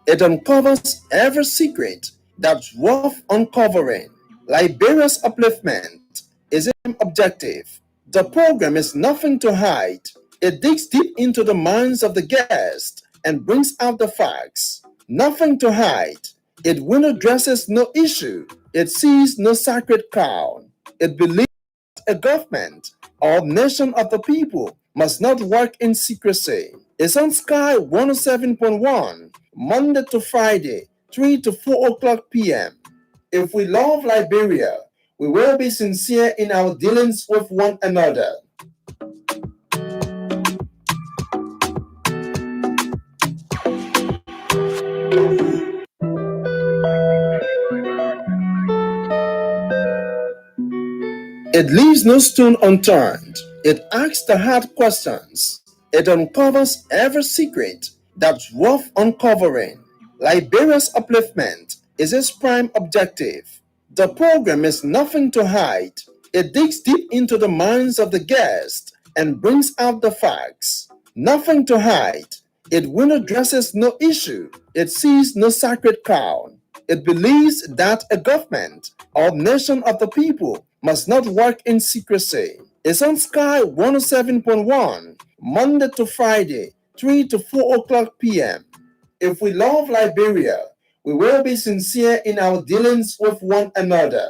It uncovers every secret that's worth uncovering. Liberia's upliftment is its objective. The program is nothing to hide. It digs deep into the minds of the guest and brings out the facts. Nothing to hide. It will addresses no issue. It sees no sacred cow. It believes a government or nation of the people must not work in secrecy. It's on Sky 107.1, Monday to Friday, 3 to 4 o'clock p.m. If we love Liberia, we will be sincere in our dealings with one another. It leaves no stone unturned. It asks the hard questions. It uncovers every secret that's worth uncovering. Liberia's upliftment is its prime objective. The program is nothing to hide. It digs deep into the minds of the guest and brings out the facts. Nothing to hide. It will addresses no issue. It sees no sacred cow. It believes that a government or nation of the people must not work in secrecy. It's on Sky 107.1, Monday to Friday, 3 to 4 o'clock p.m. If we love Liberia, we will be sincere in our dealings with one another.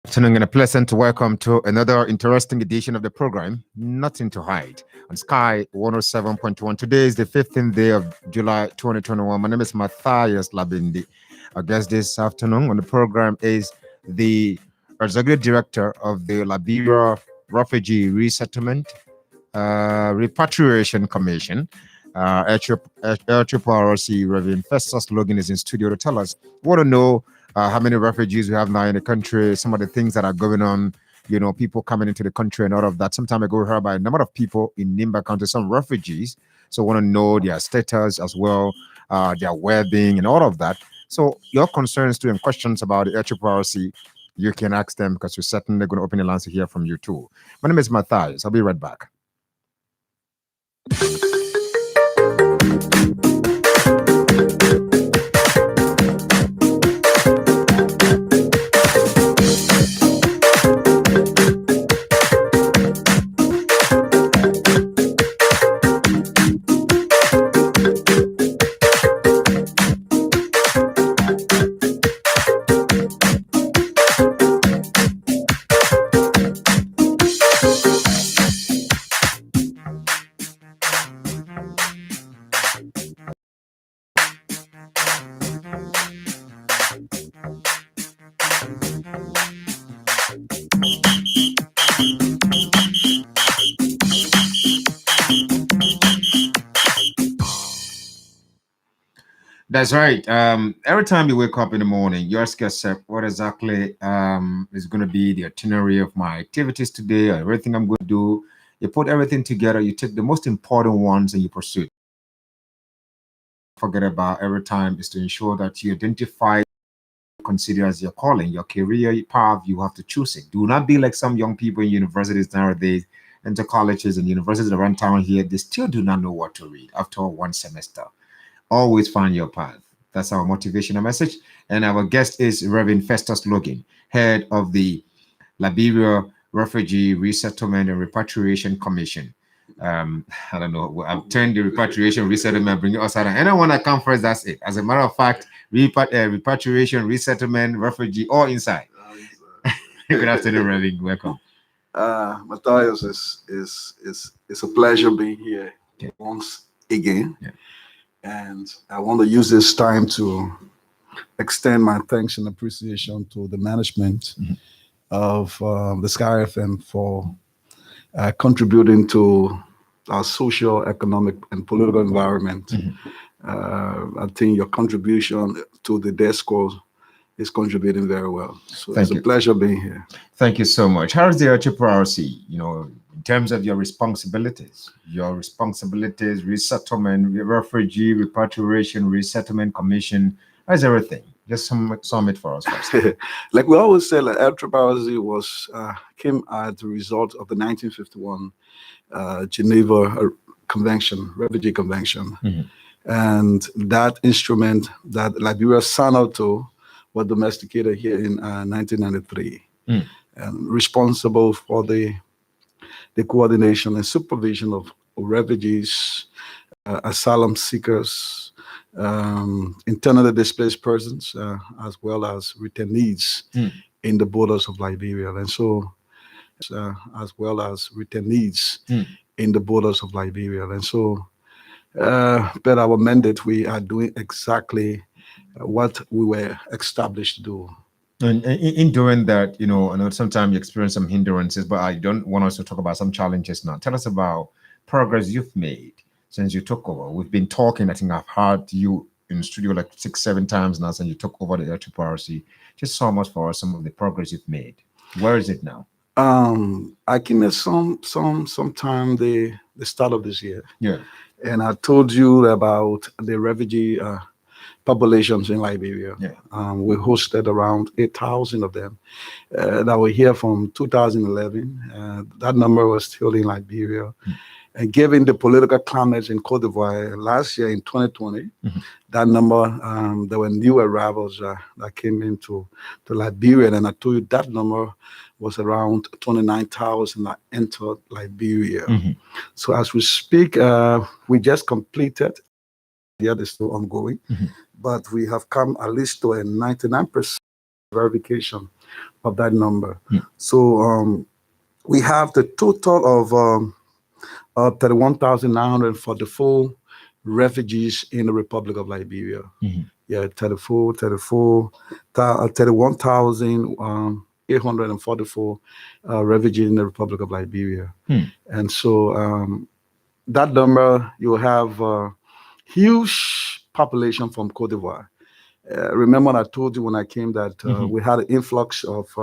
Afternoon and a pleasant welcome to another interesting edition of the program, Nothing to Hide, on Sky 107.1. Today is the 15th day of July 2021. My name is Matthias Labindi. Our guest this afternoon on the program is the Executive Director of the Liberia Refugee Resettlement Repatriation Commission, LRRC. Reverend Festus Logan is in studio to tell us. We want to know how many refugees we have now in the country, some of the things that are going on, people coming into the country and all of that. Some time ago, we heard about a number of people in Nimba County, some refugees. So want to know their status as well, their well-being and all of that. So your concerns too and questions about the LRRC, you can ask them because we're certainly going to open the lines to hear from you too. My name is Matthias. I'll be right back. That's right. Every time you wake up in the morning, you ask yourself, what exactly is going to be the itinerary of my activities today, or everything I'm going to do. You put everything together, you take the most important ones and you pursue it. Forget about every time is to ensure that you identify, consider as your calling, your career path, you have to choose it. Do not be like some young people in universities nowadays, into colleges and universities around town here, they still do not know what to read after one semester. Always find your path. That's our motivational message. And our guest is Reverend Festus Logan, head of the Liberia Refugee Resettlement and Repatriation Commission. I don't know. I've turned the repatriation, resettlement, bring us out. Anyone that comes first, that's it. As a matter of fact, repatriation, resettlement, refugee, all inside. Good afternoon, Reverend. Welcome. Matthias, it's a pleasure being here once again. Yeah. And I want to use this time to extend my thanks and appreciation to the management of the Sky FM for contributing to our social, economic, and political environment. I think your contribution to the DESCO is contributing very well. So Thank it's you. a pleasure being here. Thank you so much. How is the HRC, in terms of your responsibilities, resettlement, refugee, repatriation, resettlement commission, how's everything? Just sum it for us first. Like we always say, like LRRC came as the result of the 1951 Geneva Convention, Refugee Convention. And that instrument that Liberia signed out to was domesticated here in 1993 and responsible for the coordination and supervision of refugees, asylum seekers, internally displaced persons, as well as returnees in the borders of Liberia. And so, as well as returnees in the borders of Liberia. And so, per our mandate, we are doing exactly what we were established to do. And in doing that, I know sometimes you experience some hindrances, but I don't want us to talk about some challenges now. Tell us about progress you've made since you took over. We've been talking, I think I've heard you in the studio like 6-7 times now since you took over the HRC. Just sum up for us some of the progress you've made. Where is it now? I came at sometime the start of this year. Yeah. And I told you about the refugee populations in Liberia. Yeah. We hosted around 8,000 of them that were here from 2011. That number was still in Liberia. And given the political climate in Cote d'Ivoire last year in 2020, that number, there were new arrivals that came into Liberia. And I told you that number was around 29,000 that entered Liberia. So as we speak, we just completed, the other is still ongoing, but we have come at least to a 99% verification of that number. So we have the total of 31,944 refugees in the Republic of Liberia. Yeah, 31,844 refugees in the Republic of Liberia. And so that number, you have a huge population from Cote d'Ivoire. Remember I told you when I came that we had an influx of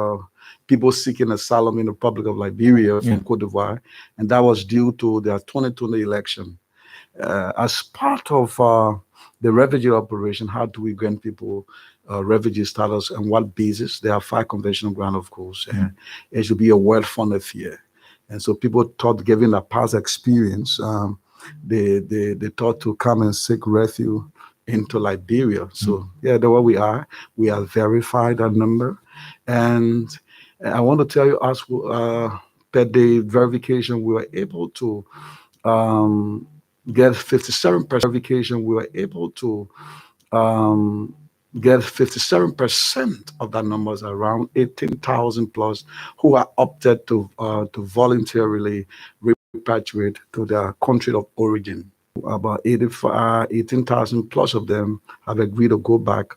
people seeking asylum in the Republic of Liberia from Cote d'Ivoire, and that was due to their 2020 election. As part of the refugee operation, how do we grant people refugee status and what basis? There are 5 conventional grounds, of course, and it should be a well-funded fear. And so people thought, given their past experience, they thought to come and seek refuge into Liberia. So yeah, the way we are verified that number. And I want to tell you, as per the verification, we were able to get 57% verification. We were able to get 57% of that numbers, around 18,000 plus, who are opted to voluntarily repatriate to their country of origin. About 18,000 plus of them have agreed to go back.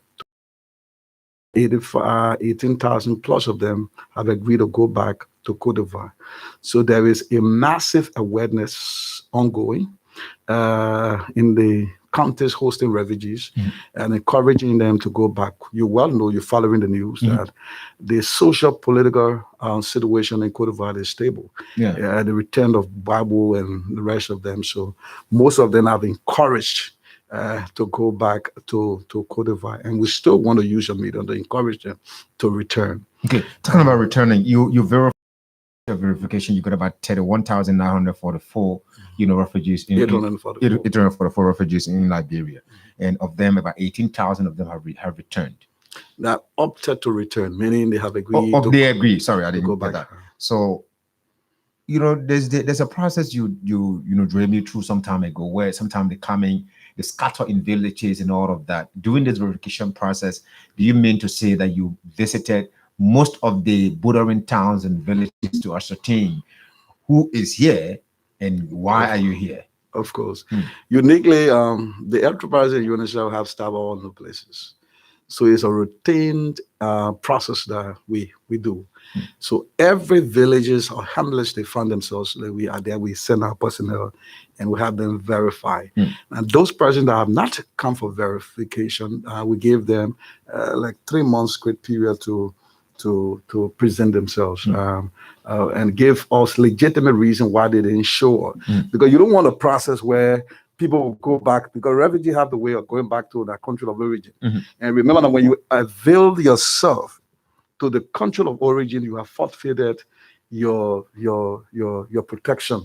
18,000 plus of them have agreed to go back to Cote d'Ivoire. So there is a massive awareness ongoing in the countries hosting refugees and encouraging them to go back. You well know, you're following the news, that the social political situation in Cote d'Ivoire is stable. The return of Gbagbo and the rest of them. So most of them have encouraged to go back to Cote d'Ivoire. And we still want to use your media to encourage them to return. Okay, talking about returning, you verified verification, you got about 31,944 refugees in 844 refugees in Liberia, and of them about 18,000 of them have returned. Now opted to return, meaning they have agreed. They agree. Sorry, I didn't go get back. that. So there's a process you drove me through some time ago, where sometimes they scatter in villages and all of that. During this verification process, do you mean to say that you visited most of the bordering towns and villages to ascertain who is here and why are you here. Of course. Uniquely, the enterprise in UNHCR have staff all the places. So it's a routine process that we do. So every villages or hamlets they find themselves, that we are there, we send our personnel and we have them verify. And those persons that have not come for verification, we give them like 3 months quick period to present themselves and give us legitimate reason why they didn't show up. Because you don't want a process where people will go back, because refugees have the way of going back to their country of origin. And remember that when you avail yourself to the country of origin, you have forfeited your protection,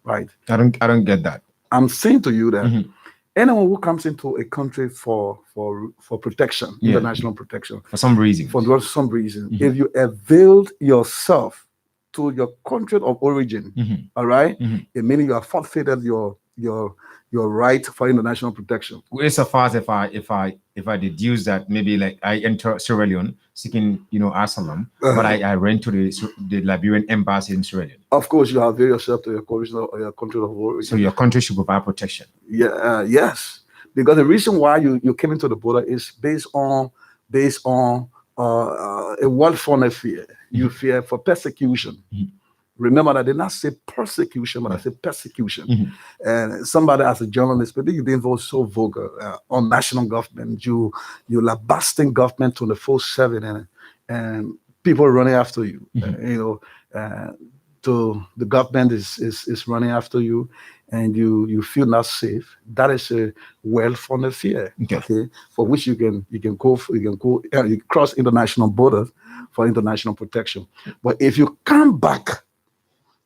right? I don't get that. I'm saying to you that anyone who comes into a country for protection, international protection, for some reason, if you availed yourself to your country of origin, all right, it means you have forfeited your right for international protection. Well, so far as if I deduce that maybe like I enter Sierra Leone seeking asylum, but I ran to the Liberian embassy in Sierra Leone. Of course, you avail yourself to your country of origin. So your country should provide protection. Yeah, yes, because the reason why you came into the border is based on a well-founded fear. You fear for persecution. Remember that I did not say persecution, but I said persecution. And somebody as a journalist, but you've been so vocal on national government. You're lambasting government 24/7, and people running after you. So the government is running after you, and you feel not safe. That is a well-founded fear, okay, for which you can cross international borders for international protection. But if you come back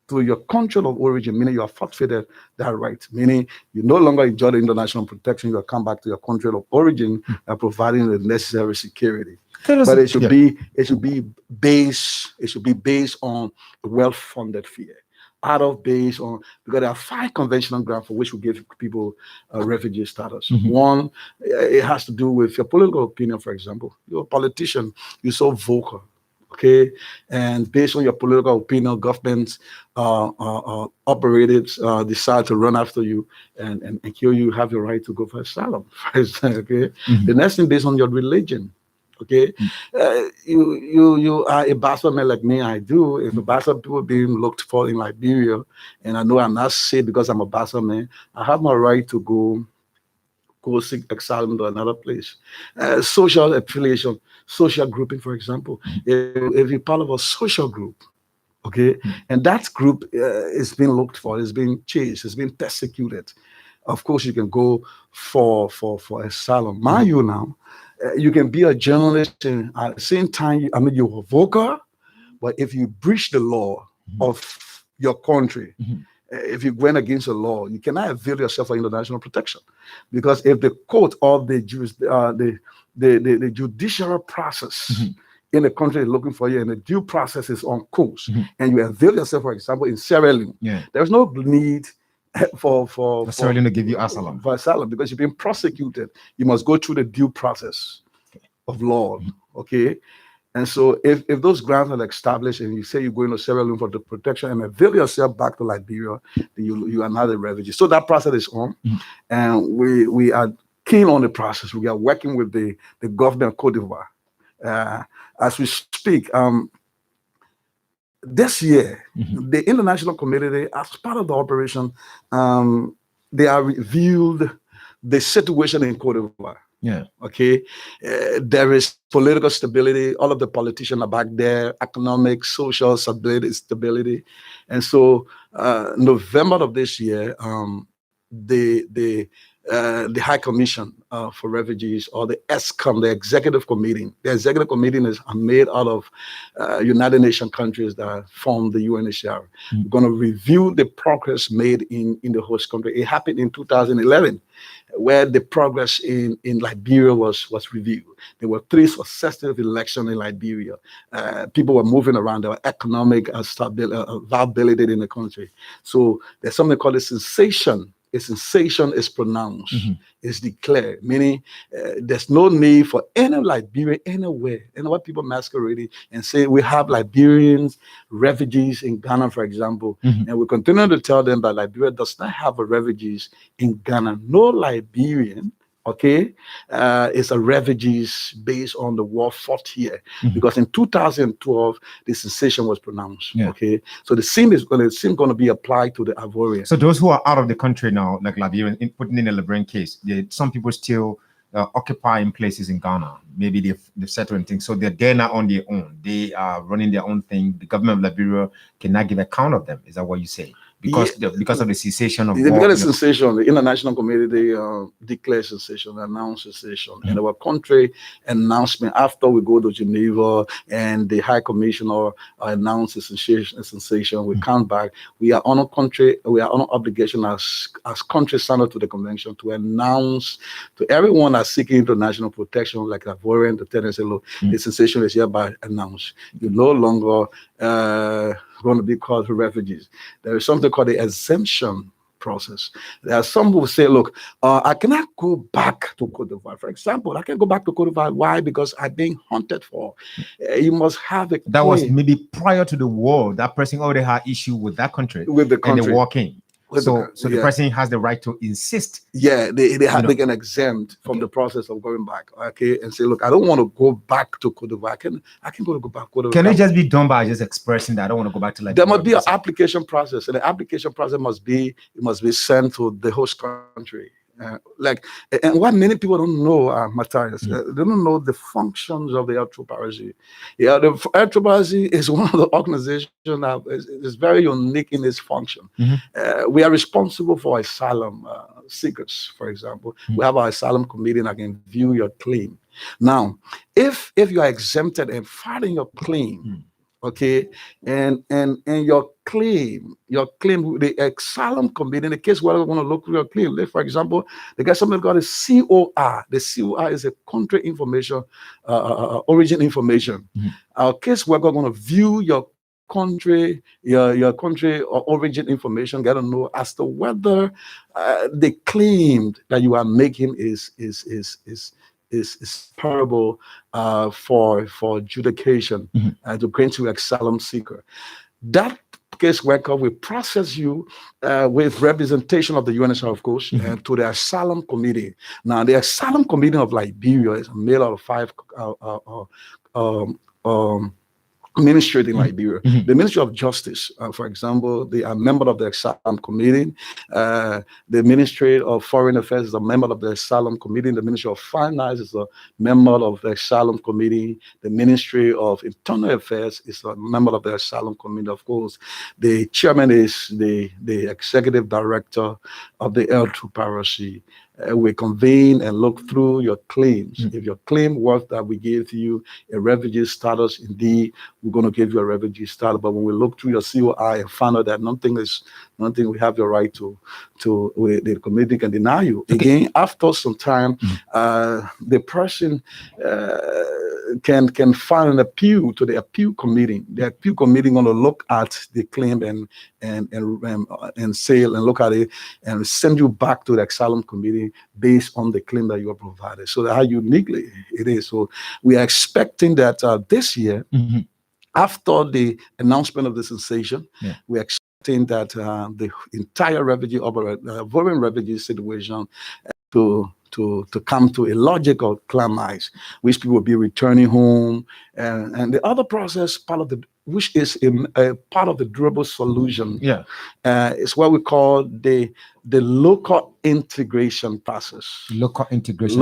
to your country of origin, meaning you have forfeited that right, meaning you no longer enjoy the international protection, you have come back to your country of origin and providing the necessary security. But it should be based on a well-funded fear. Based on, because there are 5 conventional grounds for which we give people refugee status. One, it has to do with your political opinion. For example, you're a politician, you're so vocal. Okay, and based on your political opinion, governments operators decide to run after you and kill you. Have the right to go for asylum. Okay, the next thing, based on your religion. Okay, you are a bastard man like me. I do. If a bastard people being looked for in Liberia, and I know I'm not safe because I'm a bastard man, I have my right to go seek asylum to another place. Social affiliation, social grouping, for example. If you're part of a social group, okay, and that group is being looked for, is being chased, is being persecuted, of course you can go for asylum. Mind you now, you can be a journalist and at the same time, you're a vocal, but if you breach the law of your country, if you went against the law, you cannot avail yourself of international protection, because if the court or the judicial process in the country is looking for you and the due process is on course, and you avail yourself, for example, in Sierra Leone, there's no need for Sierra Leone to give you asylum. For asylum, because you've been prosecuted, you must go through the due process of law. Okay. And so if those grounds are established and you say you're going to Sierra Leone for the protection and avail yourself back to Liberia, then you are not a refugee. So that process is on. And we are keen on the process. We are working with the government of Cote d'Ivoire. As we speak, this year, the international community, as part of the operation, they have reviewed the situation in Cote d'Ivoire. Yeah. Okay. There is political stability. All of the politicians are back there. Economic, social stability. And so, November of this year, the High Commission for Refugees, or the ESCOM, the Executive Committee. The Executive Committee is made out of United Nations countries that form the UNHCR. We're going to review the progress made in the host country. It happened in 2011, where the progress in Liberia was reviewed. There were 3 successive elections in Liberia. People were moving around. There were economic viability in the country. So there's something called a cessation a cessation is pronounced, is declared, meaning there's no need for any Liberian anywhere. And what people masquerading and say we have Liberians, refugees in Ghana, for example, and we continue to tell them that Liberia does not have a refugees in Ghana. No Liberian, okay, is a refugees based on the war fought here, because in 2012 the cessation was pronounced. Okay, so the same is going to be applied to the Ivorian. So those who are out of the country now, like Liberian, putting in a Liberian case, some people still occupying places in Ghana. Maybe they've settled and things, so they're there now on their own. They are running their own thing. The government of Liberia cannot give account of them. Is that what you say? Because of the cessation of war. Because of the cessation, the international community declared cessation, announced cessation, and our country announcement after we go to Geneva and the High Commissioner announced the cessation, we come back. We are on a country, we are on an obligation as country standard to the convention to announce to everyone that's seeking international protection, like Ivorian, the tenants, look, the cessation is hereby announced. You no longer going to be called refugees. There is something called the exemption process. There are some who say, look, I cannot go back to Cote d'Ivoire. For example, I can go back to Cote d'Ivoire. Why? Because I'm being hunted for. You must have a claim. That was maybe prior to the war. That person already had issue with that country. With the country. And the war came. So the person has the right to insist. Yeah, they can exempt from the process of going back, okay, and say, look, I don't want to go back to Cote d'Ivoire. I can go back to Cote d'Ivoire. Can it just be done by just expressing that I don't want to go back to Liberia? There must be an application process, and the application process must be sent to the host country. And what many people don't know, Matthias, they don't know the functions of the Air Troop RC. Yeah, the Air Troop RC is one of the organizations that is very unique in its function. We are responsible for asylum seekers, for example. We have our asylum committee and I can view your claim. Now, if you are exempted and filing your claim, okay, and your claim, the asylum committee, in the case where we're going to look through your claim, like for example, they got something called a COR. The COR is a country information, origin information. Our case worker going to view your country, your country or origin information, get to know as to whether the claim that you are making is parable for adjudication to grant you asylum seeker. That case worker will process you with representation of the UNHCR, of course, to the asylum committee. Now, the asylum committee of Liberia is made out of 5 ministry in Liberia. The Ministry of Justice, for example, they are member of the Asylum Committee. The Ministry of Foreign Affairs is a member of the Asylum Committee. The Ministry of Finance is a member of the Asylum Committee. The Ministry of Internal Affairs is a member of the Asylum Committee, of course. The chairman is the executive director of the Air Troop RC. We convene and look through your claims. If your claim was that we gave you a refugee status, indeed, we're going to give you a refugee status. But when we look through your COI and find out that nothing we have your right to the committee can deny you. Again, after some time, the person can file an appeal to the appeal committee. The appeal committee going to look at the claim and look at it and send you back to the asylum committee based on the claim that you are provided. So how uniquely it is. So we are expecting that this year, after the announcement of the cessation, we are expecting that the entire foreign refugee situation to come to a logical climax, which people will be returning home, and the other process, which is a part of the durable solution, is what we call the local integration process. Local integration,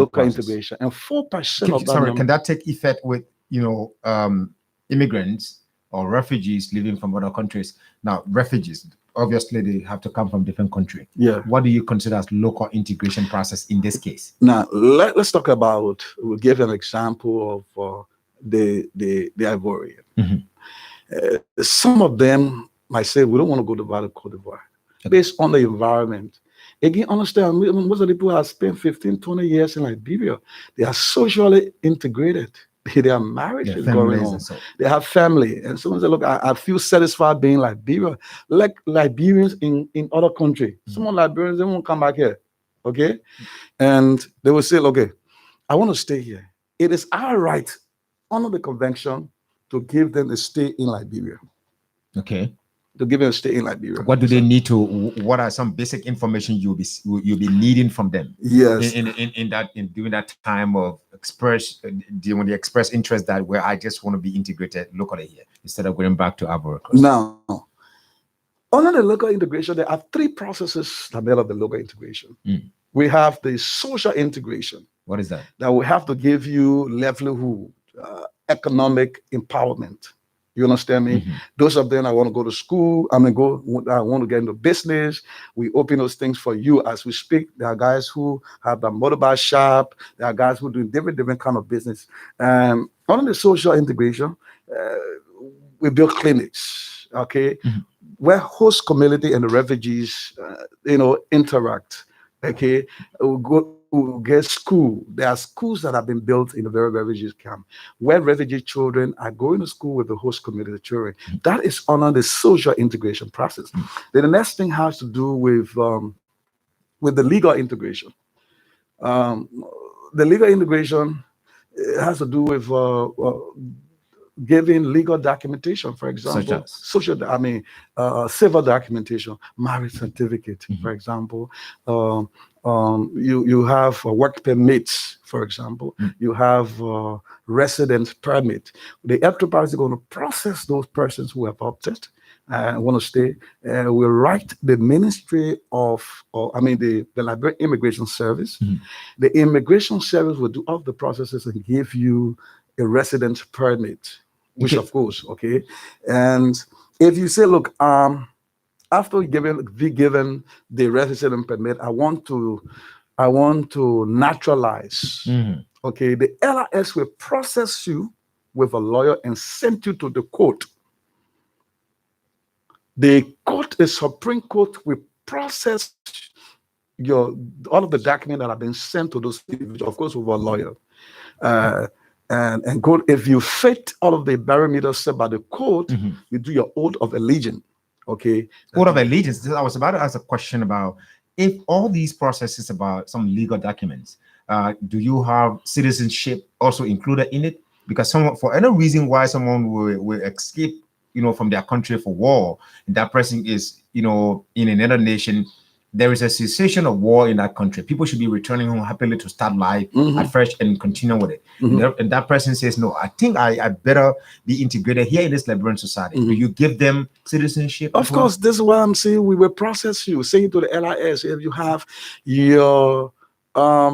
and 4% of that. Sorry, can that take effect with immigrants or refugees living from other countries? Now, refugees, obviously, they have to come from different countries. What do you consider as local integration process in this case? Now, let's talk about. We'll give an example of the Ivorian. Some of them might say we don't want to go to Cote d'Ivoire based on the environment. Again, understand, most of the people have spent 15, 20 years in Liberia. They are socially integrated. Their marriage Their is going families on. and so. They have family. And someone said, look, I feel satisfied being Liberia. Like Liberians in other countries. Some Liberians, they won't come back here. Okay? And they will say, okay, I want to stay here. It is our right under the convention to give them a stay in Liberia. Okay. To give them a stay in Liberia. What do they need to? What are some basic information you'll be needing from them? Yes. In during that time of when they express interest that where I just want to be integrated locally here instead of going back to Ivory Coast. Now, under the local integration, there are three processes that made up the local integration. We have the social integration. What is that? That we have to give you livelihood, economic empowerment. You understand me? Those of them that want to go to school, I want to get into business. We open those things for you as we speak. There are guys who have a motorbike shop. There are guys who are doing different kind of business. Under the social integration, we build clinics, okay, where host community and the refugees, interact. Okay, we'll get school. There are schools that have been built in the very refugee camp where refugee children are going to school with the host community children. That is under the social integration process. Then the next thing has to do with the legal integration. The legal integration has to do with giving legal documentation, for example, civil documentation, marriage certificate, for example. You have work permits, for example. You have residence permit. The FTP is going to process those persons who have opted and want to stay. We'll write the Ministry of, the Liberian Immigration Service. The Immigration Service will do all the processes and give you a residence permit, which of course, okay. And if you say, look, after be given the residence permit, I want to naturalize. Okay, the LRS will process you with a lawyer and send you to the court. The court, the Supreme Court, will process all of the documents that have been sent to those individuals, of course, with a lawyer. And court, if you fit all of the parameters set by the court, you do your oath of allegiance. Okay. Oath of allegiance. I was about to ask a question about if all these processes about some legal documents, do you have citizenship also included in it? Because for any reason why someone will escape, from their country for war, and that person is, in another nation, there is a cessation of war in that country. People should be returning home happily to start life afresh and continue with it. And that person says, no, I think I better be integrated here in this Liberian society. Do you give them citizenship? Of course, this is what I'm saying. We will process you, saying to the LIS, if you have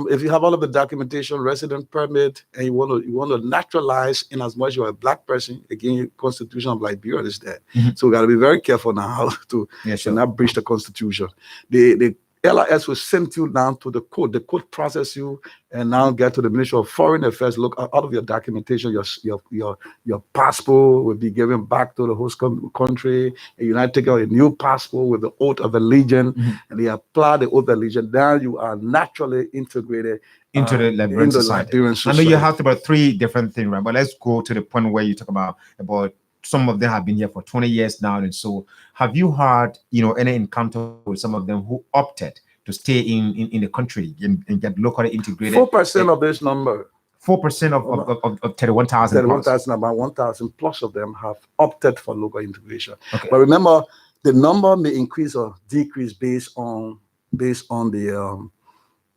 if you have all of the documentation, resident permit, and you want to naturalize in as much as you're a black person, again, Constitution of Liberia is there. So we got to be very careful now how to not breach the Constitution. The LIS will send you down to the court. The court process you and now get to the Ministry of Foreign Affairs. Look, out of your documentation, your passport will be given back to the host country. And you now take out a new passport with the oath of allegiance, and they apply the oath of allegiance. Now you are naturally integrated into the Liberian society. I know you have about three different things, right? But let's go to the point where you talk about some of them have been here for 20 years now. And so have you had, any encounter with some of them who opted to stay in the country and get locally integrated? 4% of this number. 4% of 31,000. 31,000, about 1,000 plus of them have opted for local integration. Okay. But remember, the number may increase or decrease based on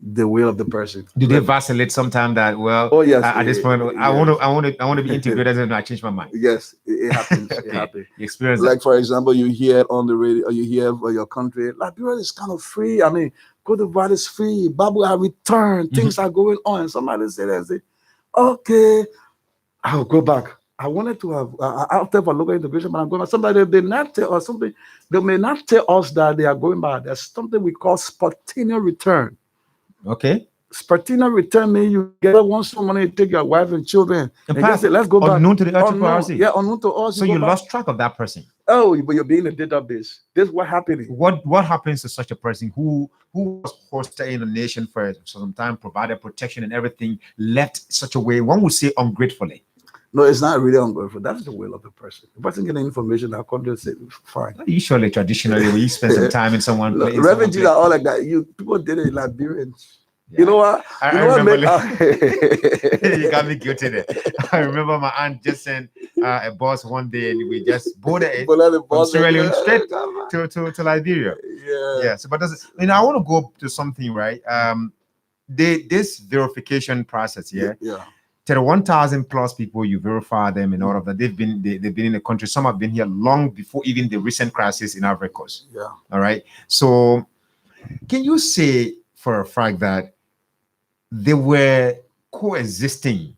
the will of the person. Do they vacillate sometime that at this point I want to be integrated and I change my mind? Yes, it happens. It happens. Experience like, for example, you hear on the radio or you hear your country, Liberia is kind of free. I mean, Cote d'Ivoire is free. Babu have returned. Things are going on. And somebody say, okay, I'll go back. I wanted to have after for local integration, but I'm going back. Somebody they not tell us something. They may not tell us that they are going back. There's something we call spontaneous return. Okay. Spartina return me, you get one some money, take your wife and children, and just say, let's go back. Unknown to the Unknown, RCRC. yeah, unknown to us. So you lost track of that person. Oh, but you're being a database. This is what happening. What happens to such a person who was hosted in a nation for some time, provided protection and everything, left such a way, one would say ungratefully? No, it's not really ungrateful. That's the will of the person. The person getting information that comes to say, fine. Usually, traditionally, when you spend some time in someone, Look, refugees are all like that. People did it in Liberians. Yeah. You know what? I remember. You got me guilty there. I remember my aunt just sent a bus one day, and we just boarded it from Sierra Leone straight to Liberia. Yeah. So, but I want to go to something, right? This verification process, yeah. 1,000 plus people, you verify them and all of that. They've been in the country. Some have been here long before even the recent crisis in Ivory Coast. Yeah. All right. So, can you say for a fact that they were coexisting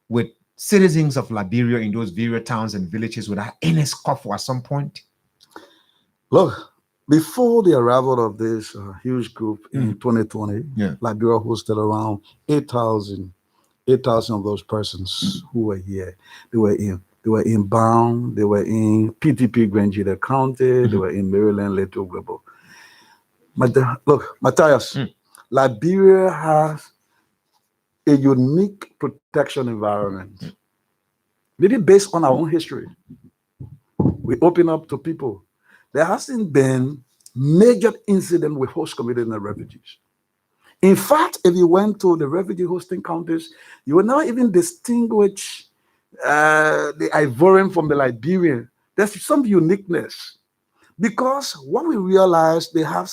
with citizens of Liberia in those various towns and villages without any scuffle at some point? Look, before the arrival of this huge group in 2020, Liberia hosted around 8,000 of those persons who were here. They were in Bound, they were in PTP Grangeda County, they were in Maryland, Little Global. But look, Matthias, Liberia has a unique protection environment, maybe based on our own history. We open up to people. There hasn't been major incident with host community and refugees. In fact, if you went to the refugee hosting counties, you will not even distinguish the Ivorian from the Liberian. There's some uniqueness because what we realize, they have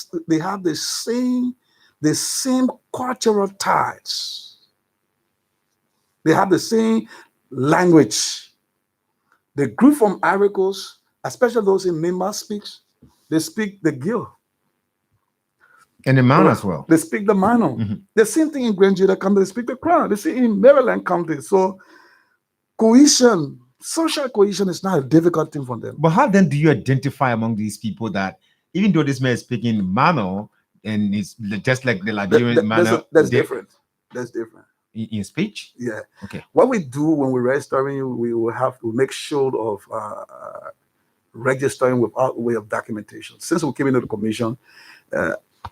the same cultural ties. They have the same language. The group from Ivory Coast, especially those in Mima they speak the Gil. And the Mano as well. They speak the Mano. The same thing in Grangeda County, they speak the Crown. They see in Maryland County. So cohesion, social cohesion is not a difficult thing for them. But how then do you identify among these people that even though this man is speaking Mano and it's just like the Liberian Mano, that's different. That's different. In speech? Yeah. Okay. What we do when we registering you, we will have to make sure of registering without way of documentation. Since we came into the commission,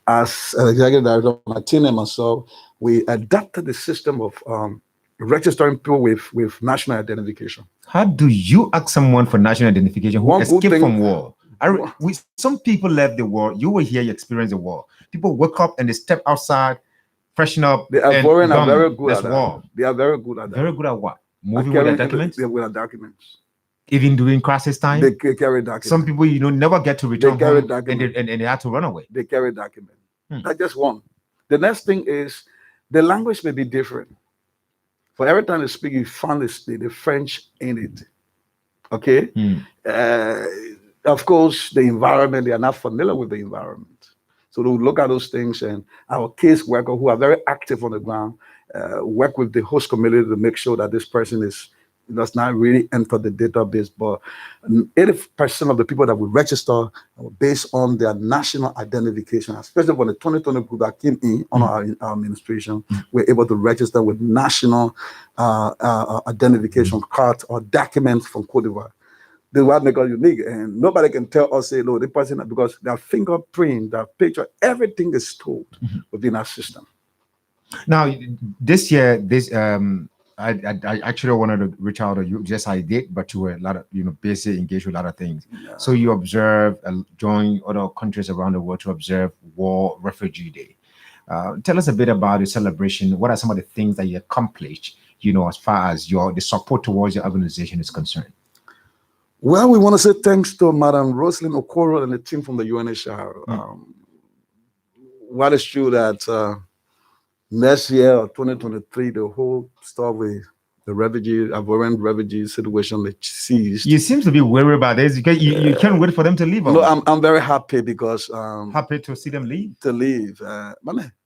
as an executive director, my team and myself, we adapted the system of registering people with national identification. How do you ask someone for national identification who escaped from war? Some people left the war. You were here, you experienced the war. People woke up and they step outside, freshen up. The Ivorians are very good at that. War. They are very good at that. Very good at what? Moving with their documents? With their documents. Even during crisis time? They carry documents. Some people, never get to return home and they had to run away. They carry documents. That's just one. The next thing is the language may be different. For every time they speak, you find the French in it. Okay? Of course, the environment, they are not familiar with the environment. So they will look at those things, and our case workers who are very active on the ground work with the host community to make sure that this person does not really enter the database. But 80% of the people that we register are based on their national identification, especially when the 2020 group that came in on our administration, we're able to register with national identification cards or documents from Cote d'Ivoire. This is what makes us unique, and nobody can tell us, say, no, the person, because their fingerprint, their picture, everything is stored within our system. Now, this year, I actually wanted to reach out to you. Yes, I did, but you were a lot of, basically engaged with a lot of things. Yeah. So you observe, join other countries around the world to observe War Refugee Day. Tell us a bit about the celebration. What are some of the things that you accomplished, as far as the support towards your organization is concerned? Well, we want to say thanks to Madam Rosalind Okoro and the team from the UNHCR. What is true that next year, 2023, the whole stuff with the Ivorian refugee situation that ceased. You seem to be worried about this because you can't wait for them to leave. No, I'm very happy because happy to see them leave. To leave,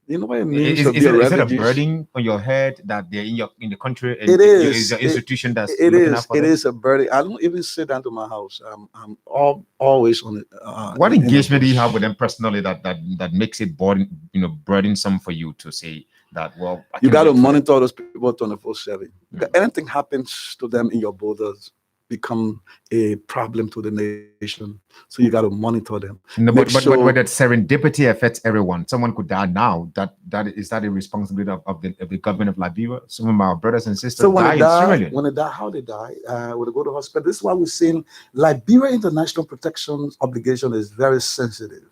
you know what it means to be a refugee. Is it a burden on your head that they're in the country? And it is. It's an institution that's it looking is. out for it them? is a burden. I don't even sit down to my house. I'm always on it. What engagement do you have with them personally that makes it burdensome for you to say that, well, I You can got to wait for it. monitor those people 24/7. Anything happens to them in your borders, become a problem to the nation. So you got to monitor them. No, Make but sure that serendipity affects everyone. Someone could die now. That is that a responsibility of the government of Liberia? Some of our brothers and sisters so when die they in die, Sierra Leone. when they die, how they die, when they go to hospital. This is why we're saying Liberia International Protection Obligation is very sensitive.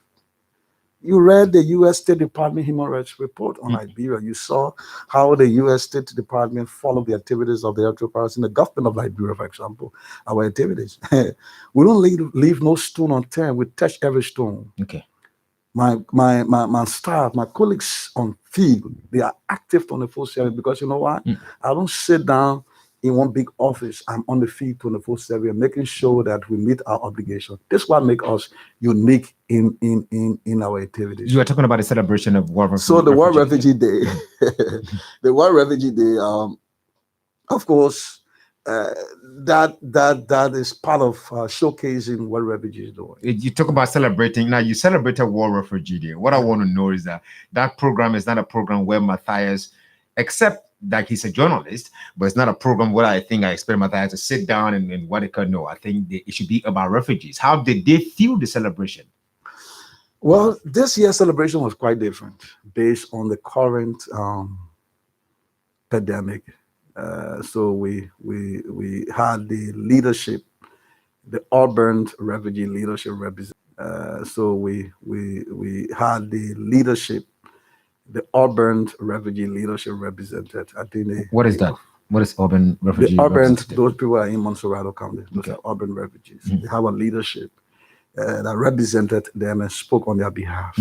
You read the U.S. State Department Human Rights Report on Liberia. You saw how the U.S. State Department followed the activities of the electoral powers in the government of Liberia, for example, our activities. We don't leave no stone unturned. We touch every stone. Okay. My staff, my colleagues on field, they are active 24/7 because you know what? I don't sit down in one big office. I'm on the field 24/7, making sure that we meet our obligation. This is what makes us unique in our activities. You are talking about the celebration of World Refugee. So the World Refugee Day, the World Refugee Day, of course, that is part of showcasing what refugees do. You talk about celebrating. Now you celebrated World Refugee Day. What I want to know is that program is not a program where Matthias, except that he's a journalist, but it's not a program where I think I expect Matthias to sit down and what it could know. I think it should be about refugees. How did they feel the celebration? Well, this year's celebration was quite different based on the current pandemic. So we had the leadership, the urban refugee leadership represent. So we had the leadership, the urban refugee leadership represented. I think what is that? What is urban refugee? The urban, those people are in Montserrat County. Those Okay. are urban refugees. They have a leadership that represented them and spoke on their behalf.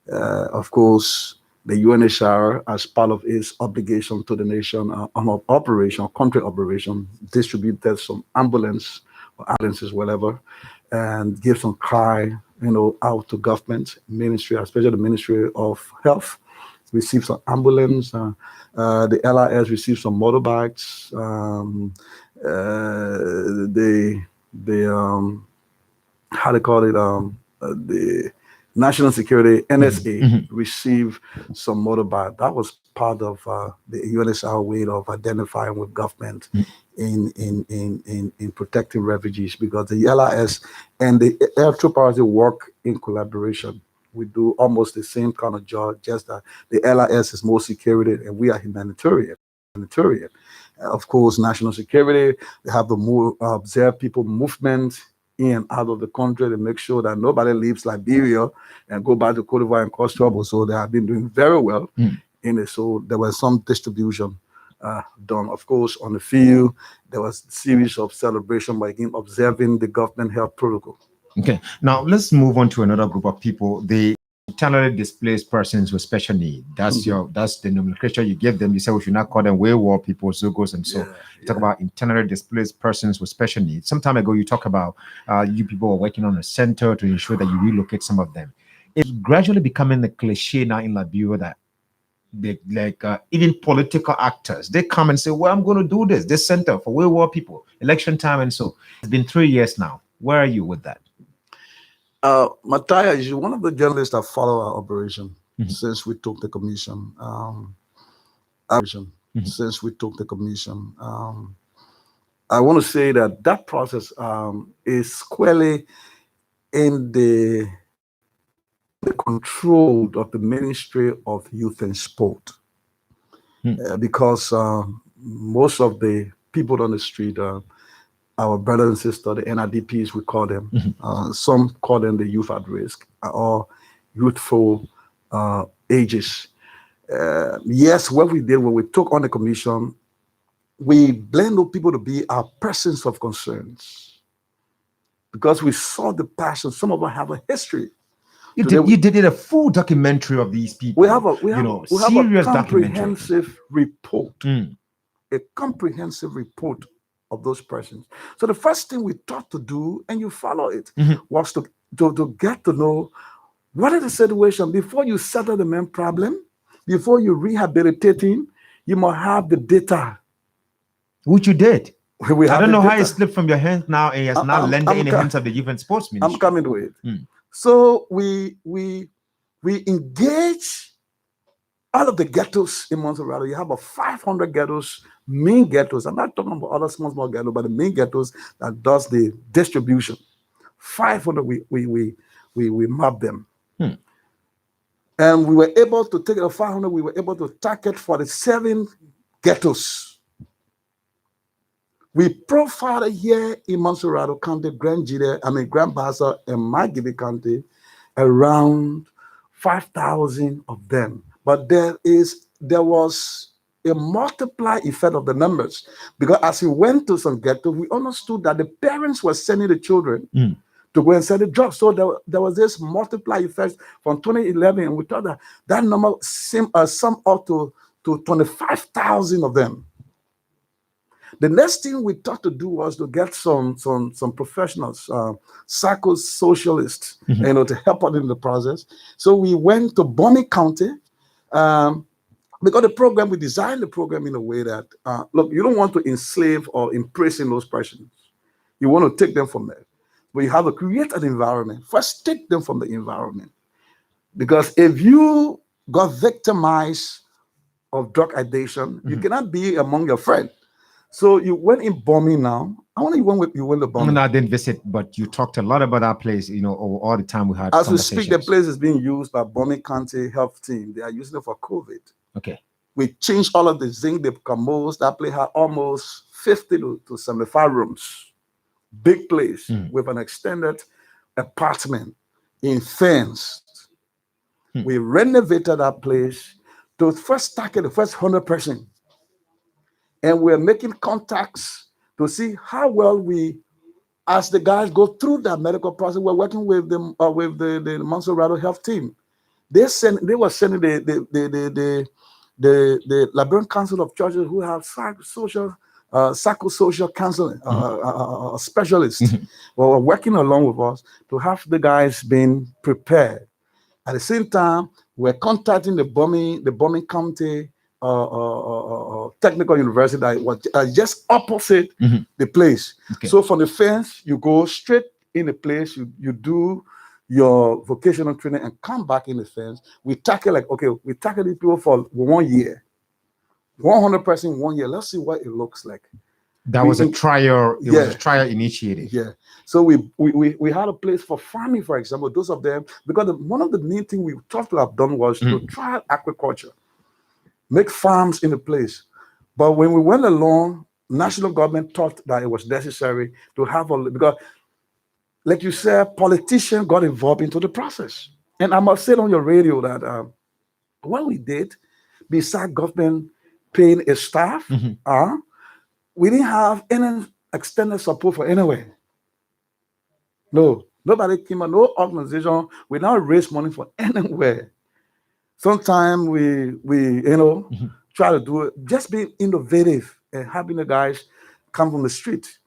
Of course, the UNHCR, as part of its obligation to the nation on operation, country operation, distributed some ambulances, whatever, and give some cry, out to government, ministry, especially the Ministry of Health, received some ambulance. The LIS received some motorbikes. How they call it? The National Security, NSA, received some motorbike. That was part of the UNHCR way of identifying with government in protecting refugees, because the LIS and the Air Troop Powers work in collaboration. We do almost the same kind of job, just that the LIS is more security and we are humanitarian. Of course, national security, they have to observe people movement in and out of the country to make sure that nobody leaves Liberia and go back to Cote d'Ivoire and cause trouble. So they have been doing very well in it. So there was some distribution done. Of course, on the field, there was a series of celebration by observing the government health protocol. Okay, now let's move on to another group of people, the internally displaced persons with special need. That's that's the nomenclature you give them. You say we should not call them wayward people, Zugos, and so talk about internally displaced persons with special needs. Some time ago, you talk about you people are working on a center to ensure that you relocate some of them. It's gradually becoming a cliche now in Liberia that even political actors, they come and say, well, I'm going to do this center for wayward people, election time, and so. It's been 3 years now. Where are you with that? Matthias, you're one of the journalists that follow our operation since we took the commission. Since we took the commission, I want to say that process is squarely in the control of the Ministry of Youth and Sport, because most of the people on the street our brothers and sisters, the NRDPs, we call them. Some call them the youth at risk or youthful ages. Yes, what we did when we took on the commission, we blend those people to be our persons of concerns, because we saw the passion. Some of them have a history. You did a full documentary of these people. We have a comprehensive report. A comprehensive report of those persons. So the first thing we thought to do, and you follow it, was to get to know what is the situation before you settle the main problem, before you rehabilitate him. You must have the data, which you did. I don't know how it slipped from your hands now and it's now landed in the hands of the Youth and Sports Ministry. I'm coming to it. So we engage all of the ghettos in Montserrat, you have about 500 ghettos, main ghettos. I'm not talking about other small ghettos, but the main ghettos that does the distribution. 500, we map them. And we were able to take the 500, we were able to target 47 ghettos. We profiled here in Montserrat County, Grand Bassa, and Margibi County, around 5,000 of them. But there was a multiply effect of the numbers, because as we went to some ghettos, we understood that the parents were sending the children to go and sell the drugs. So there was this multiply effect from 2011, and we thought that number summed up to 25,000 of them. The next thing we thought to do was to get some professionals, psychosocialists, to help out in the process. So we went to Bonny County, because we designed the program in a way that, look, you don't want to enslave or imprison those persons. You want to take them from there. But you have to create an environment. First, take them from the environment. Because if you got victimized of drug addiction, you cannot be among your friends. So you went in Bommy now. I want you went to Bommy. No, I didn't visit, but you talked a lot about that place, all the time we had As we speak, the place is being used by Bommy County Health Team. They are using it for COVID. Okay. We changed all of the zinc, the camoes. That place had almost 50 to 75 rooms. Big place with an extended apartment in Fens. We renovated that place to first target the first 100%. And we're making contacts to see how well as the guys go through that medical process, we're working with them with the Montserrat Health Team. They were sending the Liberian Council of Churches, who have psychosocial counseling specialists, were working along with us to have the guys being prepared. At the same time, we're contacting the Bonny County Technical University that was just opposite the place. Okay. So from the fence, you go straight in the place, you do your vocational training and come back in the fence. We tackle these people for 1 year. 100% 1 year. Let's see what it looks like. That was a trial. It was a trial initiated. Yeah. So we had a place for farming, for example. Those of them, because one of the main things we thought to have done was to try agriculture, make farms in the place. But when we went along, national government thought that it was necessary to have because, like you said, politicians got involved into the process. And I must say on your radio that what we did, besides government paying a staff, we didn't have any extended support for anywhere. No, nobody came out, no organization. We now raise money for anywhere. Sometimes we try to do it, just being innovative and having the guys come from the street.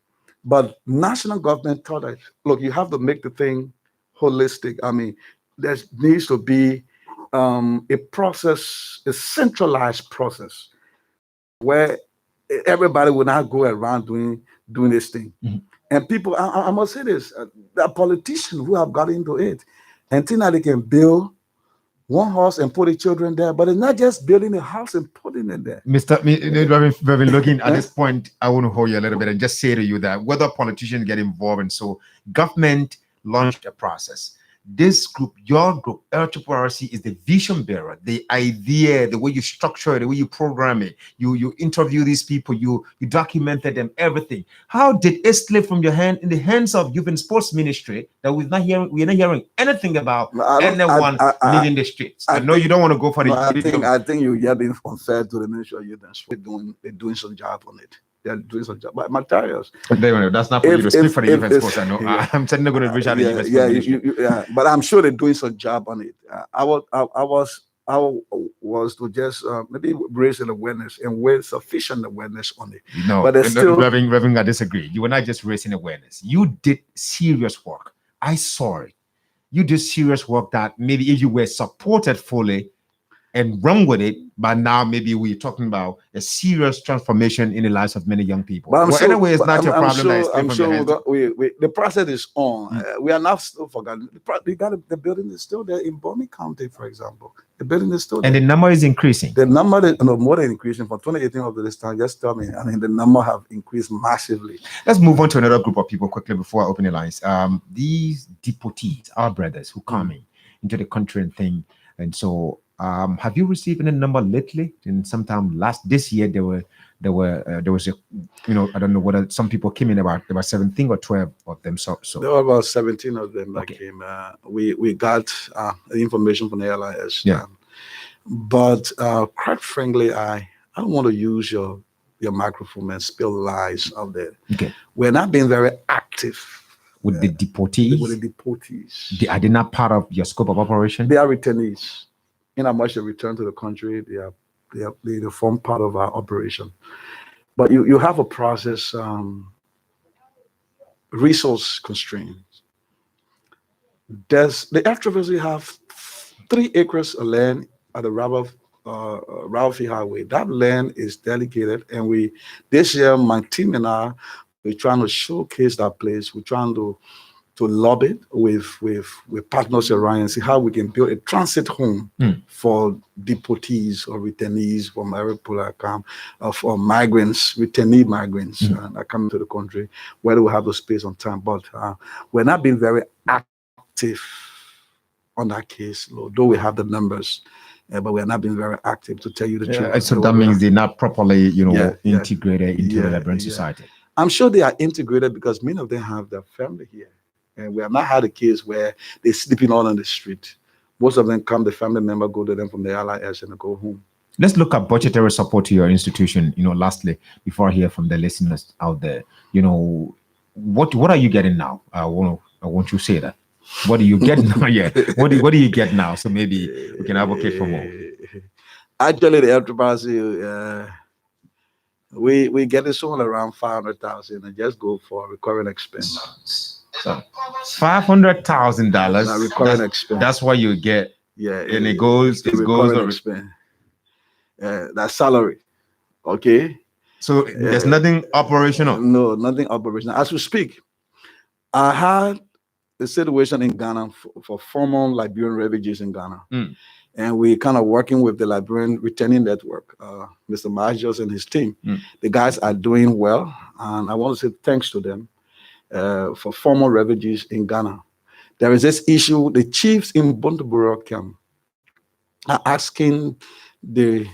But national government thought that, look, you have to make the thing holistic. I mean, there needs to be a process, a centralized process, where everybody will not go around doing this thing. And people, I must say this, the politicians who have got into it and think that they can build one house and put the children there, but it's not just building a house and putting it there. Reverend, looking at this point, I want to hold you a little bit and just say to you that whether politicians get involved, and so government launched a process. This group, your group, LRRC, is the vision bearer, the idea, the way you structure it, the way you program it. You interview these people, you documented them, everything. How did it slip from your hand in the hands of youth and sports ministry that we're not hearing anything about anyone leading the streets? I know you don't want to go for the. I think you're being unfair to the Ministry of Youth and Sport. They're doing some job on it. They're doing some job. But materials. That's not for you to speak for the event sports. I know. I'm certainly going to reach out to the event but I'm sure they're doing some job on it. I was to just maybe raise an awareness and with sufficient awareness on it. No, but still, Reverend, I disagree. You were not just raising awareness. You did serious work. I saw it. You did serious work that maybe if you were supported fully, and run with it, but now maybe we're talking about a serious transformation in the lives of many young people. But Anyway, it's not your problem. I'm sure the process is on. Mm. We are not still forgotten. The building is still there in Bomi County, for example. The building is still there. And the number is increasing. The number is more than increasing from 2018 up to this time. Just tell me. I mean, the number have increased massively. Let's move on to another group of people quickly before I open the lines. These deportees, our brothers who come into the country and thing. And so, have you received any number lately? And sometime this year there was a, I don't know whether some people came in about 17 or 12 of them. So there were about 17 of them that came. We got the information from the LIS. Yeah. But quite frankly, I don't want to use your microphone and spill lies out there. Okay. We're not being very active with the deportees. With the deportees. Are they not part of your scope of operation? They are returnees. In how much they return to the country, they form part of our operation. But you have a process, resource constraints. The FWC have 3 acres of land at the Ralphie Highway. That land is dedicated, and this year my team and I, we're trying to showcase that place. We're trying to lobby it with partners around and see how we can build a transit home for deportees or returnees from every polar camp, for migrants, returnee migrants that come into the country, where we have the space on time. But we're not being very active on that case, though we have the numbers. But we're not being very active, to tell you the truth. So that means they're not properly, integrated into the Liberian society. I'm sure they are integrated because many of them have their family here. And we have not had a case where they're sleeping all on the street. Most of them come, the family member go to them from the LIS and they go home. Let's look at budgetary support to your institution, lastly, before I hear from the listeners out there. What are you getting now? I want you to say that. What do you get now? Yeah. What do you get now? So maybe we can advocate for more. Actually, the enterprise, we get it somewhere around 500,000 and just go for recurring expense. So $500,000 recurring expense. That's what you get. Yeah, and it goes on expense. That's salary. Okay. So there's nothing operational. No, nothing operational. As we speak, I had a situation in Ghana for former Liberian refugees in Ghana. And we kind of working with the Liberian Returning Network, Mr. Majors and his team. The guys are doing well, and I want to say thanks to them for former refugees in Ghana. There is this issue: the chiefs in Buntubura camp are asking the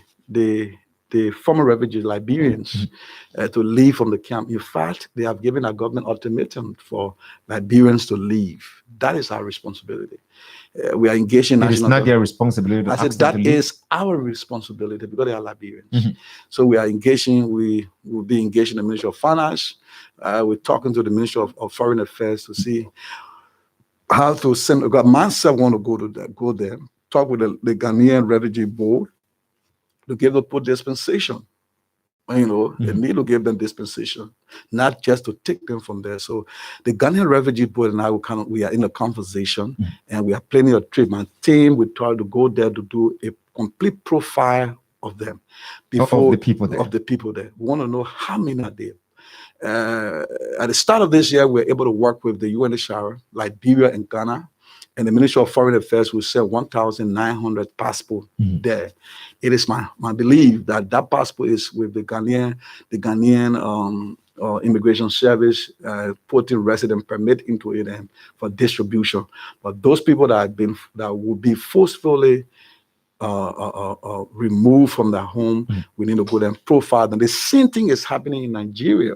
former refugees, Liberians, to leave from the camp. In fact, they have given a government ultimatum for Liberians to leave. That is our responsibility. We are engaging. It is not their responsibility. I said that is our responsibility because they are Liberians. So we are engaging. We will be engaging the Ministry of Finance. We're talking to the Ministry of Foreign Affairs to see how to send. Because myself want to go there, talk with the Ghanaian Refugee Board to give them dispensation. They need to give them dispensation, not just to take them from there. So the Ghanaian Refugee Board and I we are in a conversation, and we are planning a trip. My team will try to go there to do a complete profile of them of the people there. We want to know how many are there. At the start of this year, we were able to work with the UNHCR, Liberia and Ghana, and the Ministry of Foreign Affairs will sell 1,900 passports there. It is my belief that passport is with the Ghanaian Immigration Service, putting resident permit into it and for distribution. But those people that will be forcefully removed from their home, we need to go there and profile them. The same thing is happening in Nigeria.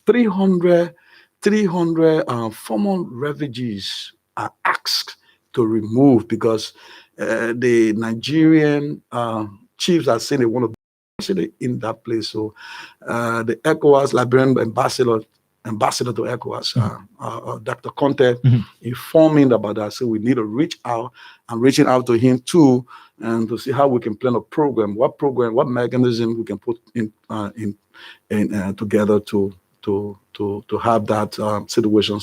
300 former refugees are asked to remove because the Nigerian chiefs are saying they want to be in that place. So the ECOWAS Liberian ambassador to ECOWAS, Dr. Conte, informing about that. So we need to reach out. I'm reaching out to him too, and to see how we can plan a program, what mechanism we can put in together to have that situation.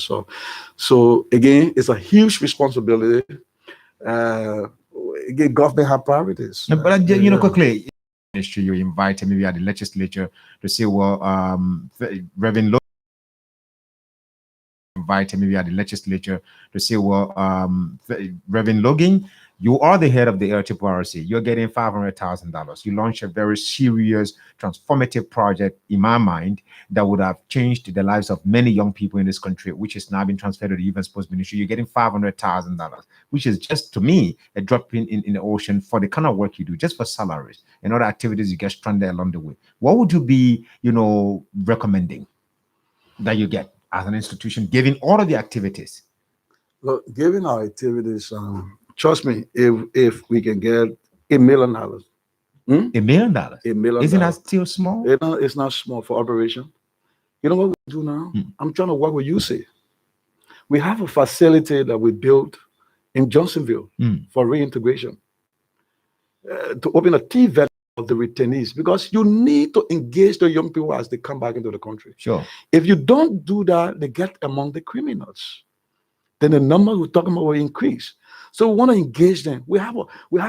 So again, it's a huge responsibility. again, government have priorities. But quickly, ministry, you invited maybe at the legislature to say, well, Reverend Logan invited maybe at the legislature to say, well, Reverend Logan, you are the head of the LTPRC. You're getting $500,000. You launched a very serious, transformative project, in my mind, that would have changed the lives of many young people in this country, which is now being transferred to the Youth and Sports Ministry. You're getting $500,000, which is just, to me, a drop in the ocean for the kind of work you do, just for salaries and other activities you get stranded along the way. What would you be, recommending that you get as an institution, given all of the activities? Look, given our activities, trust me, if we can get $1 million, $1 million, $1 million, isn't that still small? It's not small for operation. You know what we do now? I'm trying to work with UC. We have a facility that we built in Johnsonville for reintegration to open a TVET of the returnees, because you need to engage the young people as they come back into the country. Sure. If you don't do that, they get among the criminals. Then the numbers we're talking about will increase. So we want to engage them. We have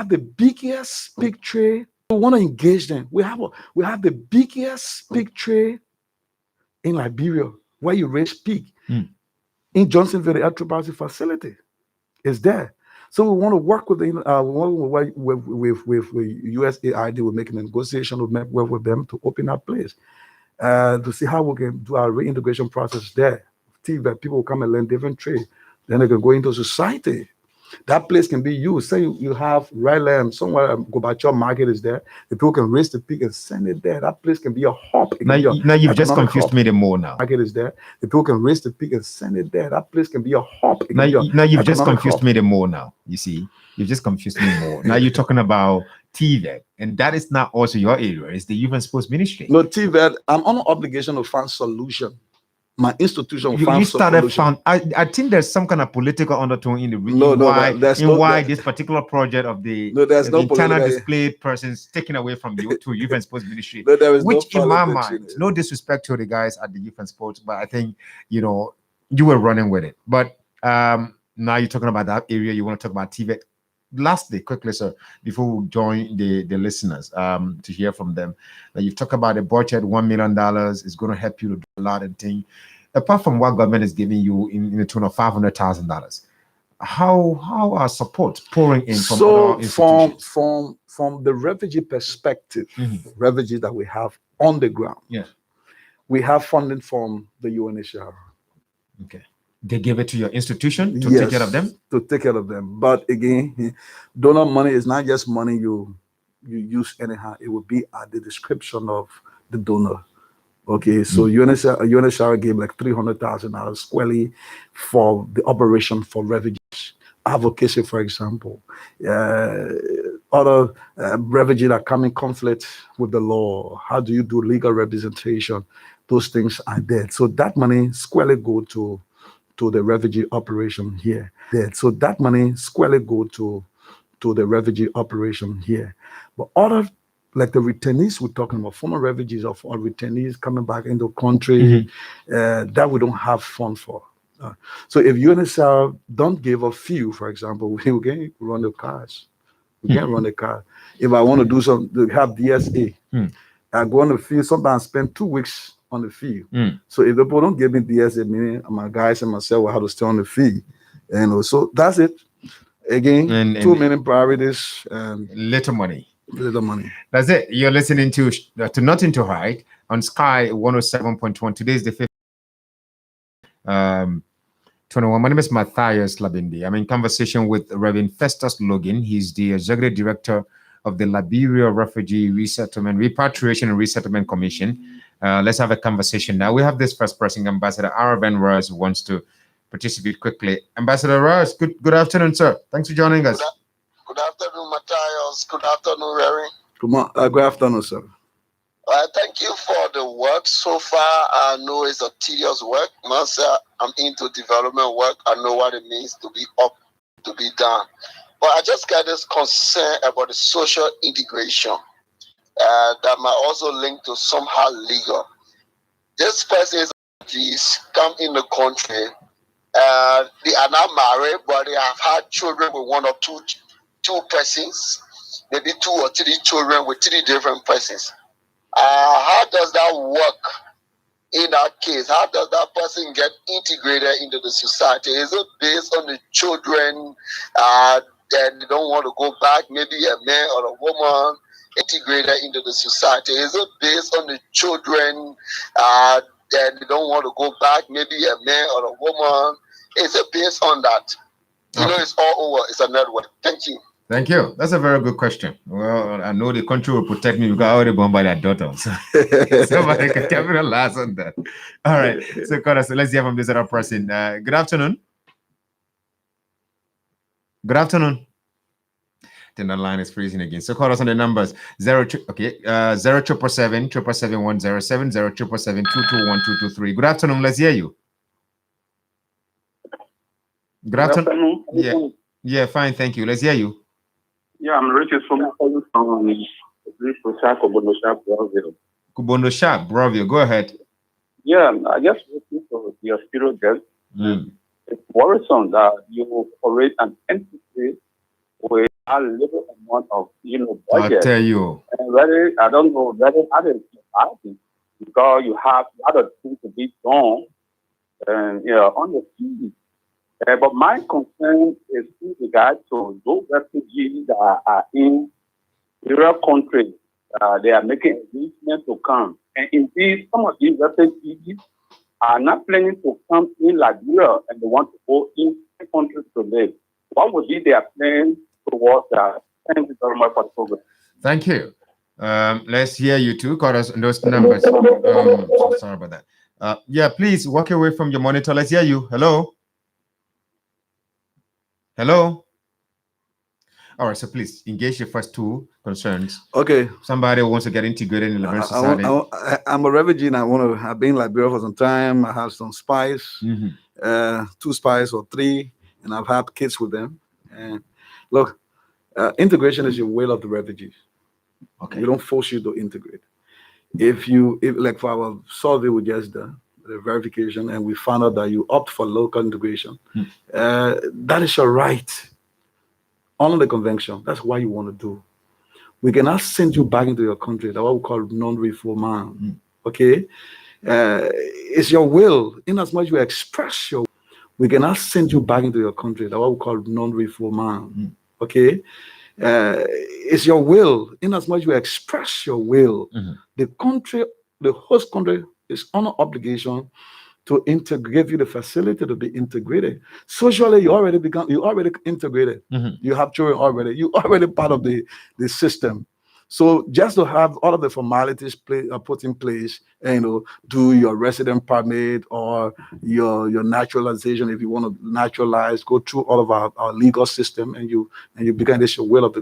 the biggest pig trade. We want to engage them. We have the biggest pig trade in Liberia, where you raise pig. In Johnsonville, the LTPRC facility is there. So we want to work with with USAID. We're making a negotiation with them to open that place to see how we can do our reintegration process there. See that people will come and learn different trade. Then they can go into society. That place can be used. Say you have red lamb somewhere, Gobacho market is there. The people can raise the pig and send it there. That place can be a hub. Now you've just confused me the more now. Market is there. The people can raise the pig and send it there. That place can be a hub. Now you've just confused me the more now. You see, you've just confused me more. Now you're talking about TVET, and that is not also your area. It's the Youth and Sports Ministry. No, TVET, I'm on an obligation to find solution. My institution you started found. I think there's some kind of political undertone in the region. Why this particular project of the internal displaced persons taken away from the to Youth and Sports Ministry, which in my mind, no disrespect to the guys at the Youth and Sports, but I think you were running with it. But now you're talking about that area. You want to talk about TVET. Lastly, quickly, sir, before we join the listeners to hear from them, that you've talked about a budget, $1 million is going to help you to do a lot of things. Apart from what government is giving you in the tune of $500,000, how are support pouring in from other institutions? From the refugee perspective, refugees that we have on the ground, we have funding from the UNHCR. Okay. They give it to your institution to take care of them? To take care of them. But again, donor money is not just money you use anyhow. It will be at the description of the donor. Okay, so UNHCR gave like $300,000 squarely for the operation for refugees. Advocacy, for example. Other refugees that come in conflict with the law. How do you do legal representation? Those things are there. So that money squarely go to the refugee operation here. So that money squarely go to the refugee operation here. But other, like the returnees we're talking about, former refugees or returnees coming back into the country, that we don't have fund for. So if UNHCR don't give a few, for example, we can run the cars. We can't run the car. If I want to do something, have DSA, I go on the field, sometimes spend 2 weeks on the field. So if the people don't give me DSA, meaning my guys and myself will have to stay on the field. And so that's it. Again, too many priorities and little money. Little money. That's it. You're listening to Nothing to Hide on Sky 107.1. Today is the 5th. 21. My name is Matthias Labindi. I'm in conversation with Reverend Festus Logan. He's the Executive Director of the Liberia Refugee Repatriation and Resettlement Commission. Let's have a conversation now. We have this first person, Ambassador Araben Ross, who wants to participate quickly. Ambassador Ross, good afternoon, sir. Thanks for joining us. Good afternoon, Matthias. Good afternoon, Larry. Good afternoon, sir. Thank you for the work so far. I know it's a tedious work. Myself, I'm into development work. I know what it means to be up, to be down. But I just got this concern about the social integration that might also link to somehow legal. This person is come in the country. They are not married, but they have had children with 1 or 2 two persons, maybe 2 or 3 children with 3 different persons. How does that work in that case? How does that person get integrated into the society? Is it based on the children that they don't want to go back, maybe a man or a woman integrated into the society? Is it based on the children that they don't want to go back, maybe a man or a woman? Is it based on that? You know, it's all over. It's a network. Thank you. Thank you. That's a very good question. Well, I know the country will protect me because I already born by their daughters. Somebody can capitalize on that. All right. So, let's hear from this other person. Good afternoon. Good afternoon. Then the line is freezing again. So call us on the numbers 0777-777-107, 0777-221-223. Good afternoon. Let's hear you. Good afternoon. Yeah, fine. Thank you. Let's hear you. Yeah, I'm Richard from Kubondo Shark, Brovio. Go ahead. Yeah, I just listen to your spirit guest. It's worrisome that you operate an entity with a little amount of budget. I'll tell you. And I don't know whether that is happen because you have other things to be done and on the field. But my concern is in regard to those refugees that are in various countries. They are making arrangements to come. And indeed, some of these refugees are not planning to come in Liberia and they want to go in countries to live. What would be their plan towards that? Thank you very much for the program. Thank you. Let's hear you too. Call us on those numbers. Sorry about that. Yeah, please walk away from your monitor. Let's hear you. Hello. Hello. All right, so please engage your first 2 concerns. Okay. Somebody wants to get integrated in Liberian society. I'm a refugee and I've been in Liberia for some time. I have some spies, 2 spies or 3, and I've had kids with them. And look, integration is your will of the refugees. Okay. We don't force you to integrate. If like for our survey we just done, the verification, and we found out that you opt for local integration, that is your right under the convention. That's what you want to do. We cannot send you back into your country. That's what we call non-refoulement. Okay, it's your will. In as much you express your, we cannot send you back into your country. That's what we call non-refoulement. Okay, it's your will. In as much you express your will, the country, the host country, is on an obligation to give you the facility to be integrated. Socially, you already integrated. You have children already. You're already part of the system. So just to have all of the formalities put in place, do your resident permit or your naturalization, if you want to naturalize, go through all of our legal system, and you become this your will of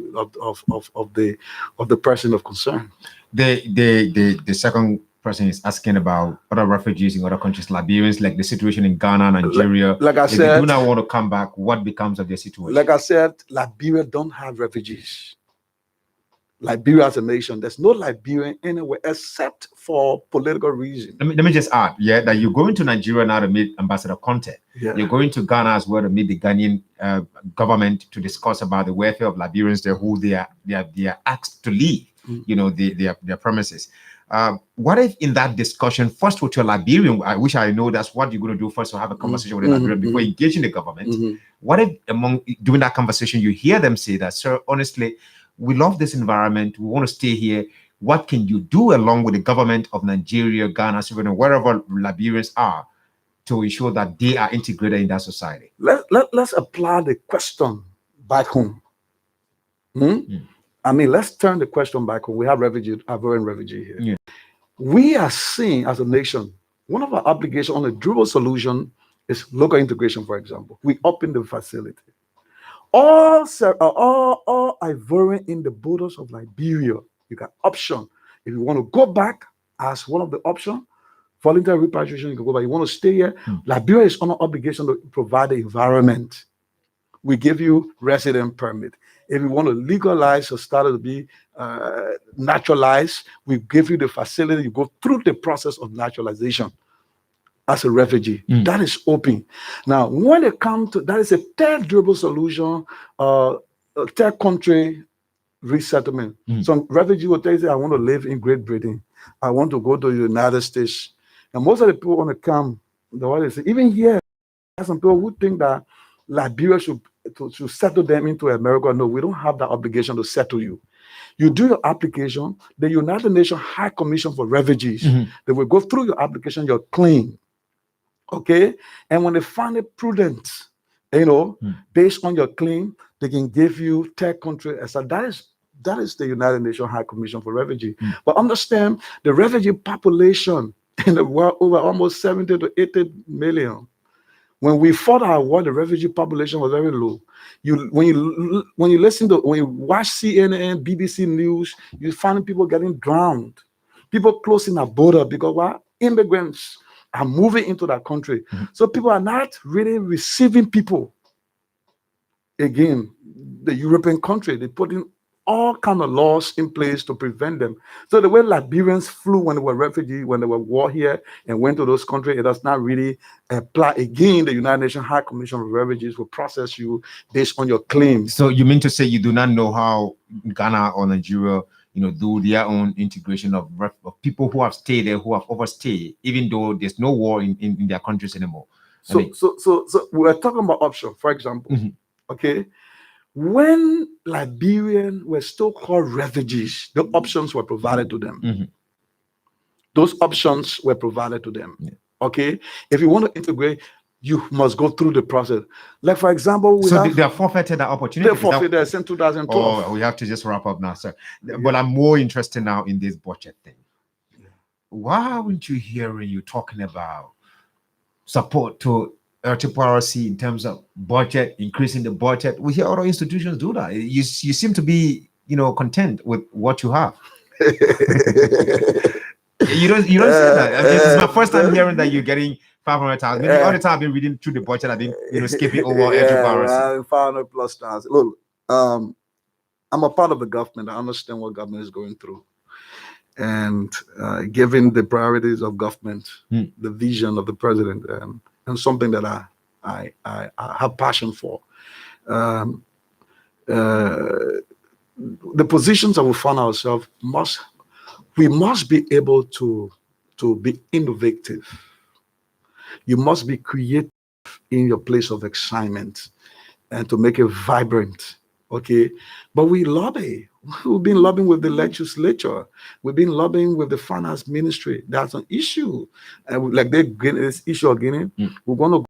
the person of concern. The second person is asking about other refugees in other countries, Liberians, like the situation in Ghana, Nigeria. Like I said, if they do not want to come back, what becomes of their situation? Like I said, Liberia don't have refugees. Liberia as a nation, there's no Liberian anywhere except for political reasons. Let me just add, that you're going to Nigeria now to meet Ambassador Conte. Yeah. You're going to Ghana as well to meet the Ghanaian government to discuss about the welfare of Liberians there, who they are asked to leave, their premises. What if in that discussion, first with your Liberian, which I know that's what you're going to do first, to have a conversation with the Liberian before engaging the government. What if during that conversation you hear them say that, sir, honestly, we love this environment, we want to stay here. What can you do along with the government of Nigeria, Ghana, Sweden, wherever Liberians are, to ensure that they are integrated in that society? Let's apply the question back home. I mean, let's turn the question back home. We have Ivorian refugee here. Yeah. We are seeing as a nation, one of our obligations on a durable solution is local integration, for example. We open the facility. All Ivorian in the borders of Liberia, you got option. If you want to go back as one of the options, voluntary repatriation, you can go back. You want to stay here, Liberia is on an obligation to provide the environment. We give you resident permit. If you want to legalize or start to be naturalized, we give you the facility. You go through the process of naturalization as a refugee. That is open. Now, when it comes to, that is a third durable solution, third country resettlement. Some refugee will tell you, I want to live in Great Britain. I want to go to the United States. And most of the people want to come, the way they say, even here, there are some people who think that Liberia should settle them into America. No, we don't have that obligation to settle you. You do your application, the United Nations High Commission for Refugees, they will go through your application, your claim. Okay? And when they find it prudent, based on your claim, they can give you third country. So that is the United Nations High Commission for Refugees. But understand, the refugee population in the world over almost 70 to 80 million. When we fought our war, the refugee population was very low. When you watch CNN, BBC News, you find people getting drowned, people closing the border because immigrants are moving into that country. So people are not really receiving people. Again, the European country, they put in all kind of laws in place to prevent them. So the way Liberians flew when they were refugees, when they were war here and went to those countries, it does not really apply. Again, the United Nations High Commission for Refugees will process you based on your claims. So you mean to say you do not know how Ghana or Nigeria, do their own integration of people who have stayed there, who have overstayed, even though there's no war in their countries anymore? So we're talking about option, for example. Okay. When Liberians were still called refugees, the options were provided to them. Those options were provided to them. Okay. If you want to integrate, you must go through the process. Like, for example, they are forfeited that opportunity. They forfeited since 2012. Oh, we have to just wrap up now, sir. But I'm more interested now in this budget thing. Why aren't you hearing you talking about support to RTPRC in terms of budget, increasing the budget? We hear other institutions do that. You seem to be, content with what you have. You don't say that. I mean, it's my first time hearing that you're getting 500,000. Maybe all the time I've been reading through the budget, I've been skipping over RTPRC. 500 plus thousand. Look, I'm a part of the government. I understand what government is going through. And given the priorities of government, the vision of the president, and something that I have passion for. The positions that we find ourselves we must be able to be innovative. You must be creative in your place of excitement and to make it vibrant. Okay, but we lobby. We've been lobbying with the legislature. We've been lobbying with the finance ministry. That's an issue. And like they get this issue again, we're going to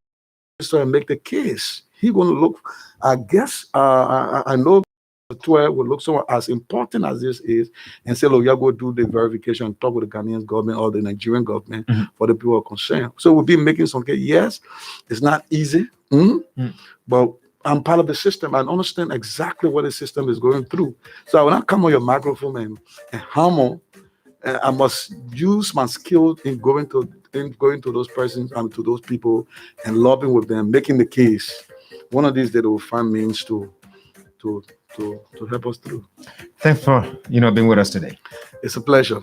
go and make the case. He's going to look, I guess, I know the tour will look somewhat as important as this is and say, look, you're going to do the verification, talk with the Ghanaian government or the Nigerian government for the people concerned. So we'll be making some case. Yes, it's not easy, but I'm part of the system. I understand exactly what the system is going through. So when I come on your microphone and hammer, I must use my skill in going to those persons and to those people and lobbying with them, making the case. One of these days they will find means to help us through. Thanks for being with us today. It's a pleasure.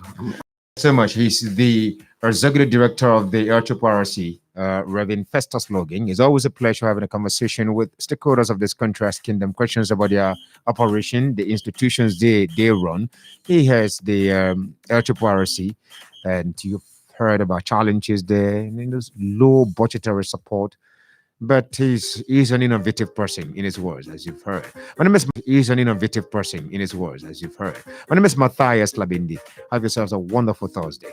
So much. He's the executive director of the RTPRC, Reverend Festus Logan. It's always a pleasure having a conversation with stakeholders of this country, asking them questions about their operation, the institutions they run. He has the RTPRC, and you've heard about challenges there, and there's low budgetary support. But he's an innovative person in his words, as you've heard. My name is Matthias Labindi. Have yourselves a wonderful Thursday.